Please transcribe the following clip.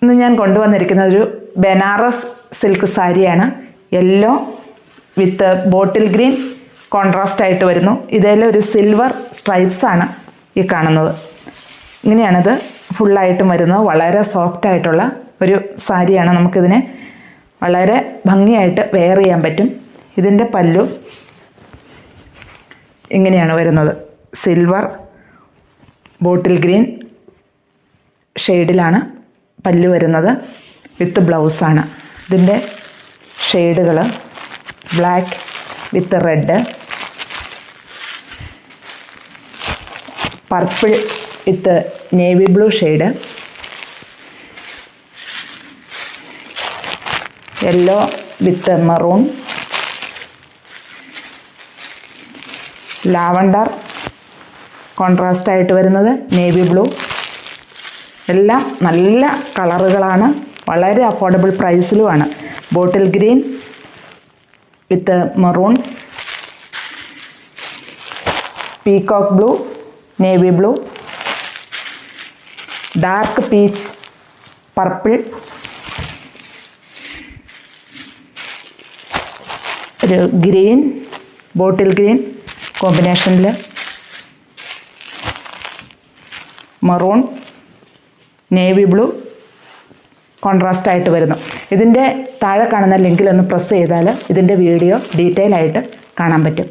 ഇന്ന് ഞാൻ കൊണ്ടുവന്നിരിക്കുന്ന ഒരു ബനാറസ് സിൽക്ക് സാരിയാണ്. യെല്ലോ വിത്ത് ബോട്ടിൽ ഗ്രീൻ കോൺട്രാസ്റ്റ് ആയിട്ട് വരുന്നു. ഇതെല്ലാം ഒരു സിൽവർ സ്ട്രൈപ്സ് ആണ് ഈ കാണുന്നത്. ഇങ്ങനെയാണിത് ഫുള്ളായിട്ടും വരുന്നത്. വളരെ സോഫ്റ്റ് ആയിട്ടുള്ള ഒരു സാരിയാണ്. നമുക്കിതിനെ വളരെ ഭംഗിയായിട്ട് വെയർ ചെയ്യാൻ പറ്റും. ഇതിൻ്റെ പല്ലു ഇങ്ങനെയാണ് വരുന്നത്. സിൽവർ ബോട്ടിൽ ഗ്രീൻ ഷെയ്ഡിലാണ് പല്ലു വരുന്നത്. വിത്ത് ബ്ലൗസാണ്. ഇതിൻ്റെ ഷെയ്ഡുകൾ black with red, purple with navy blue shade, yellow with maroon, lavender contrast ആയിട്ട് വരുന്നത്, നേവി ബ്ലൂ. എല്ലാം നല്ല കളറുകളാണ്. വളരെ അഫോർഡബിൾ പ്രൈസിലുമാണ്. Bottle green with maroon, peacock blue, navy blue, dark peach, purple, ഒരു ഗ്രീൻ ബോട്ടിൽ ഗ്രീൻ കോമ്പിനേഷനിൽ മെറൂൺ, നേവി ബ്ലൂ കോൺട്രാസ്റ്റ് ആയിട്ട് വരുന്നു. ഇതിൻ്റെ താഴെ കാണുന്ന ലിങ്കിലൊന്ന് പ്രസ് ചെയ്താൽ ഇതിൻ്റെ വീഡിയോ ഡീറ്റെയിൽ ആയിട്ട് കാണാൻ പറ്റും.